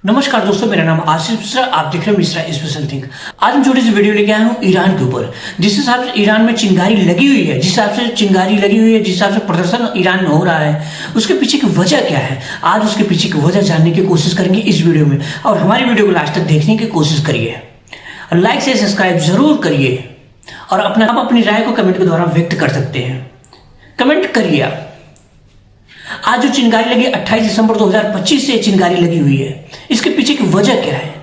नमस्कार दोस्तों, मेरा नाम आशीष मिश्रा। आप देख रहे हैं मिश्रा स्पेशल थिंग। आज मैं छोटी सी वीडियो लेके आया हूँ ईरान के ऊपर। जिस हिसाब से ईरान में चिंगारी लगी हुई है, जिस हिसाब से चिंगारी लगी हुई है, जिस हिसाब से प्रदर्शन ईरान में हो रहा है, उसके पीछे की वजह क्या है, आज उसके पीछे की वजह जानने की कोशिश करेंगे इस वीडियो में। और हमारी वीडियो को लास्ट तक देखने की कोशिश करिए, लाइक से सब्सक्राइब जरूर करिए और आप अपनी राय को कमेंट के द्वारा व्यक्त कर सकते हैं। कमेंट करिए आप। आज जो चिंगारी लगी 28 दिसंबर 2025 से चिंगारी लगी हुई है, इसके पीछे की वजह क्या है?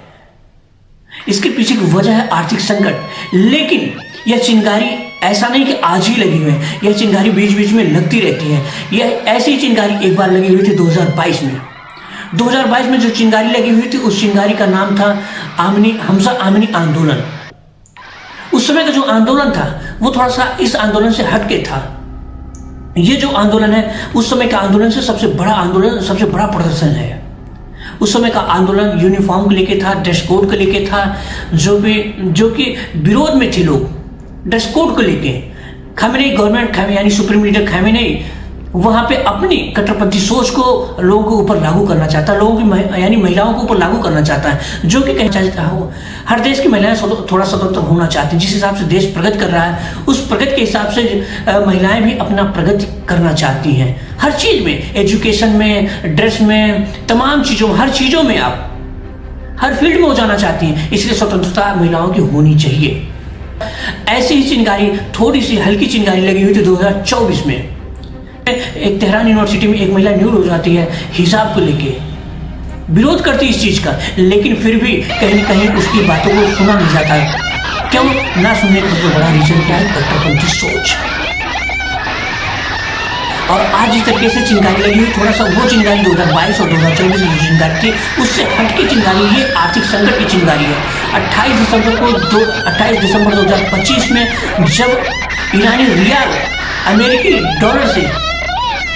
इसके पीछे की वजह है आर्थिक संकट। लेकिन यह चिंगारी ऐसा नहीं कि आज ही लगी हुई है, यह चिंगारी बीच बीच में लगती रहती है। यह ऐसी चिंगारी एक बार लगी हुई थी 2022 में। 2022 में जो चिंगारी लगी हुई थी, उस चिंगारी का नाम था हमजा आमनी आंदोलन। उस समय का जो आंदोलन था वो थोड़ा सा इस आंदोलन से हटके था। ये जो आंदोलन है उस समय का आंदोलन से सबसे बड़ा आंदोलन, सबसे बड़ा प्रदर्शन है। उस समय का आंदोलन यूनिफॉर्म को लेके था, ड्रेस कोड को लेके था, जो कि विरोध में थे लोग ड्रेस कोड को लेके। खामेनेई गवर्नमेंट यानी सुप्रीम लीडर खामेनेई वहां पे अपनी कट्टरपंथी सोच को लोगों के ऊपर लागू करना चाहता है, लोगों की यानी महिलाओं के ऊपर लागू करना चाहता है, जो कि कहना चाहता है हर देश की महिलाएं थोड़ा स्वतंत्र होना चाहती हैं। जिस हिसाब से देश प्रगति कर रहा है, उस प्रगति के हिसाब से महिलाएं भी अपना प्रगति करना चाहती हैं। हर चीज में, एजुकेशन में, ड्रेस में, तमाम चीजों, हर चीजों में आप हर फील्ड में हो जाना चाहती हैं। इसलिए स्वतंत्रता महिलाओं की होनी चाहिए। ऐसी ही चिंगारी, थोड़ी सी हल्की चिंगारी लगी हुई थी 2024 में। एक तेहरान यूनिवर्सिटी में एक महिला न्यूड हो जाती है हिजाब को लेके, विरोध करती है इस चीज का, लेकिन फिर भी कहीं न कहीं उसकी बातों को सुना नहीं जाता है। क्यों ना सुनने का सबसे बड़ा रीजन क्या है? कट्टरपंथी सोच। और आज जिस तरीके से चिंगारी लगी हुई, थोड़ा सा वो चिंगारी 2022 और 2024 की चिंगारी थी, उससे हटके चिंगारी ये आर्थिक संकट की चिंगारी है। 28 दिसंबर 2025 में जब ईरानी रियाल अमेरिकी डॉलर से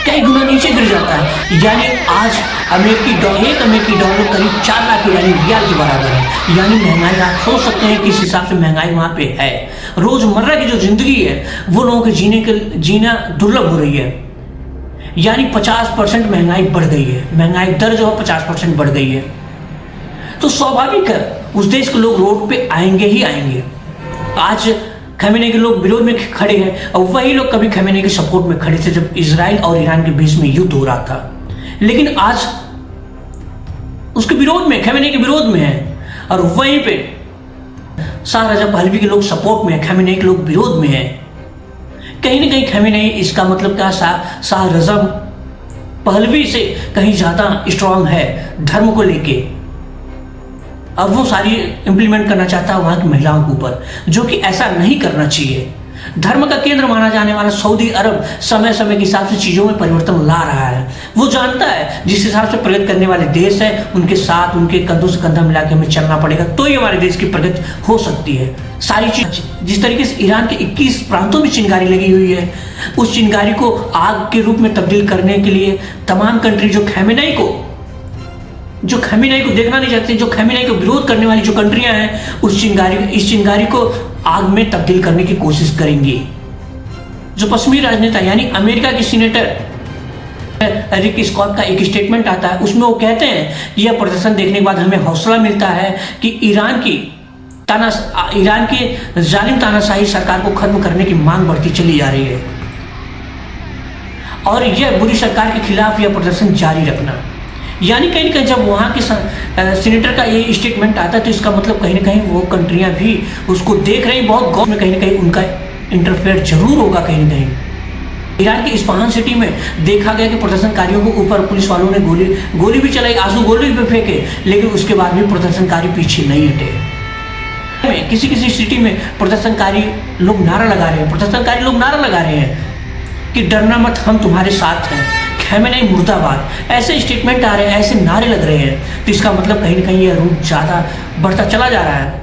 कई गुना नीचे गिर जाता है, यानी आज एक अमेरिकी डॉलर करीब 4 लाख ईरानी रियाल के बराबर है। यानी महंगाई, आप सोच सकते हैं किस हिसाब से महंगाई वहां पे है। रोजमर्रा की जो जिंदगी है वो लोगों के जीना दुर्लभ हो रही है। यानी 50% महंगाई बढ़ गई है। महंगाई दर जो है 50% बढ़ गई है। तो स्वाभाविक है उस देश के लोग रोड पे आएंगे ही आएंगे। आज खामेनेई के लोग विरोध में खड़े हैं और वही लोग कभी खामेनेई के सपोर्ट में खड़े थे जब इजराइल और ईरान के बीच में युद्ध हो रहा था। लेकिन आज उसके विरोध में, खामेनेई के विरोध में है, और वहीं पे शाह रजा पहलवी के लोग सपोर्ट में है, खामेनेई के लोग विरोध में है। कहीं ना कहीं खामेनेई, इसका मतलब क्या, शाह रजा पहलवी से कहीं ज्यादा स्ट्रांग है धर्म को लेके। अब वो सारी इंप्लीमेंट करना चाहता है वहां की महिलाओं के ऊपर, जो कि ऐसा नहीं करना चाहिए। धर्म का केंद्र माना जाने वाला सऊदी अरब समय समय के हिसाब से चीजों में परिवर्तन ला रहा है। वो जानता है जिस हिसाब से प्रगति करने वाले देश है, उनके साथ, उनके कंधों से कंधा मिला के हमें चलना पड़ेगा, तो ही हमारे देश की प्रगति हो सकती है। सारी चीज जिस तरीके से ईरान के 21 प्रांतों में चिंगारी लगी हुई है, उस चिंगारी को आग के रूप में तब्दील करने के लिए तमाम कंट्री जो खामेनेई को देखना नहीं चाहती, जो खामेनेई को विरोध करने वाली जो कंट्रियां हैं, इस चिंगारी को आग में तब्दील करने की कोशिश करेंगी। जो पश्चिमी राजनेता यानी अमेरिका के सीनेटर रिक स्कॉट का एक स्टेटमेंट आता है, उसमें वो कहते हैं यह प्रदर्शन देखने के बाद हमें हौसला मिलता है कि ईरान की जालिम तानाशाही सरकार को खत्म करने की मांग बढ़ती चली जा रही है और यह बुरी सरकार के खिलाफ यह प्रदर्शन जारी रखना। यानी कहीं ना कहीं जब वहाँ के सीनेटर का ये स्टेटमेंट आता है, तो इसका मतलब कहीं ना कहीं वो कंट्रियां भी उसको देख रही, बहुत गौर में कहीं ना कहीं उनका इंटरफेयर जरूर होगा। कहीं ना कहीं ईरान की इस्पाहान सिटी में देखा गया कि प्रदर्शनकारियों को ऊपर पुलिस वालों ने गोली भी चलाई, आंसू गोली भी फेंके, लेकिन उसके बाद भी प्रदर्शनकारी पीछे नहीं हटे। किसी सिटी में प्रदर्शनकारी लोग नारा लगा रहे हैं कि डरना मत, हम तुम्हारे साथ हैं, खामेनेई मुर्दाबाद। ऐसे स्टेटमेंट आ रहे हैं, ऐसे नारे लग रहे हैं, तो इसका मतलब कहीं ना कहीं यह रूप ज्यादा बढ़ता चला जा रहा है।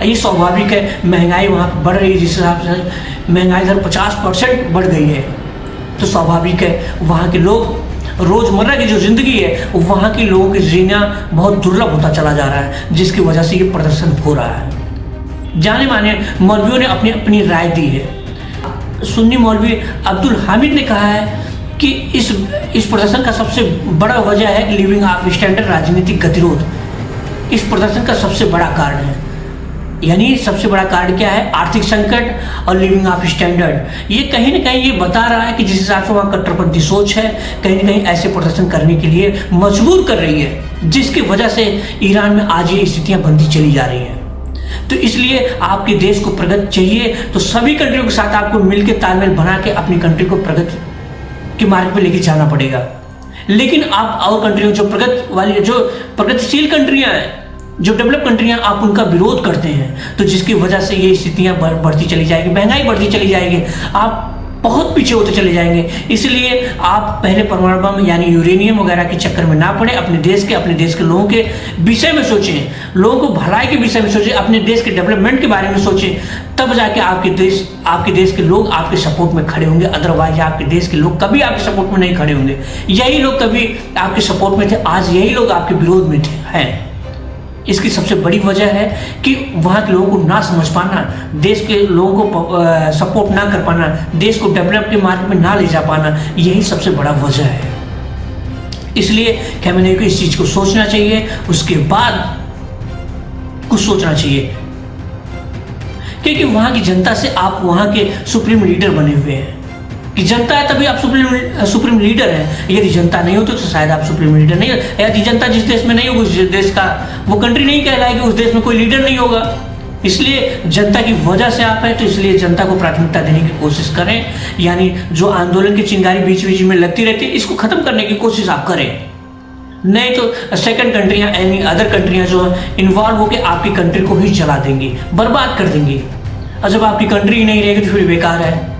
ये स्वाभाविक है, महंगाई वहां बढ़ रही है। जिस हिसाब से महंगाई दर 50% बढ़ गई है, तो स्वाभाविक है वहां के लोग, रोजमर्रा की जो जिंदगी है, वहां के लोगों की जीना बहुत दुर्लभ होता चला जा रहा है, जिसकी वजह से ये प्रदर्शन हो रहा है। जाने माने मौलवियों ने अपनी अपनी राय दी है। सुन्नी मौलवी अब्दुल हामिद ने कहा है कि इस प्रदर्शन का सबसे बड़ा वजह है लिविंग ऑफ स्टैंडर्ड, राजनीतिक गतिरोध। इस प्रदर्शन का सबसे बड़ा कारण है, यानी सबसे बड़ा कारण क्या है? आर्थिक संकट और लिविंग ऑफ स्टैंडर्ड। ये कहीं ना कहीं ये बता रहा है कि जिस हिसाब से वहाँ कट्टरपंथी सोच है, कहीं ना कहीं ऐसे प्रदर्शन करने के लिए मजबूर कर रही है, जिसकी वजह से ईरान में आज ये स्थितियां बनती चली जा रही हैं। तो इसलिए आपके देश को प्रगति चाहिए तो सभी कंट्रियों के साथ आपको मिलकर तालमेल बना के अपनी कंट्री को प्रगति के मार्ग पे लेके जाना पड़ेगा। लेकिन आप और कंट्रियों जो प्रगति वाली, जो प्रगतिशील कंट्रियां हैं, जो डेवलप कंट्रियां, आप उनका विरोध करते हैं, तो जिसकी वजह से ये स्थितियां बढ़ती चली जाएगी, महंगाई बढ़ती चली जाएगी, आप बहुत पीछे होते चले जाएंगे। इसलिए आप पहले परमाणु बम यानी यूरेनियम वगैरह के चक्कर में ना पड़े, अपने देश के लोगों के विषय में सोचें, लोगों को भलाई के विषय में सोचें, अपने देश के डेवलपमेंट के बारे में सोचें, तब जाके आपके देश के लोग आपके सपोर्ट में खड़े होंगे। अदरवाइज आपके देश के लोग कभी आपके सपोर्ट में नहीं खड़े होंगे। यही लोग कभी आपके सपोर्ट में थे, आज यही लोग आपके विरोध में हैं। इसकी सबसे बड़ी वजह है कि वहाँ के लोगों को ना समझ पाना, देश के लोगों को सपोर्ट ना कर पाना, देश को डेवलप के मार्ग में ना ले जा पाना, यही सबसे बड़ा वजह है। इसलिए खamenei को इस चीज़ को सोचना चाहिए, उसके बाद कुछ सोचना चाहिए, क्योंकि वहाँ की जनता से आप वहाँ के सुप्रीम लीडर बने हुए हैं। कि जनता है तभी आप सुप्रीम लीडर हैं। यदि जनता नहीं होती तो शायद आप सुप्रीम लीडर नहीं हो। यदि जनता जिस देश में नहीं होगी, उस देश का वो कंट्री नहीं कहलाएगी, उस देश में कोई लीडर नहीं होगा। इसलिए जनता की वजह से आप हैं, तो इसलिए जनता को प्राथमिकता देने की कोशिश करें। यानी जो आंदोलन की चिंगारी बीच बीच में लगती रहती है, इसको खत्म करने की कोशिश आप करें। नहीं तो सेकंड कंट्रियां, एनी अदर कंट्रियां जो इन्वॉल्व होकर आपकी कंट्री को ही जला देंगी, बर्बाद कर देंगी। और जब आपकी कंट्री ही नहीं रहेगी तो फिर बेकार है।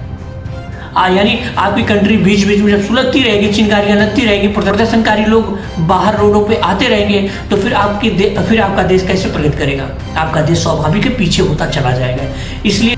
यानी आपकी कंट्री बीच बीच में जब सुलगती रहेगी, चिंगारियां लगती रहेगी, प्रदर्शनकारी लोग बाहर रोडों पे आते रहेंगे, तो फिर आपका देश कैसे प्रगति करेगा? आपका देश स्वाभाविक पीछे होता चला जाएगा। इसलिए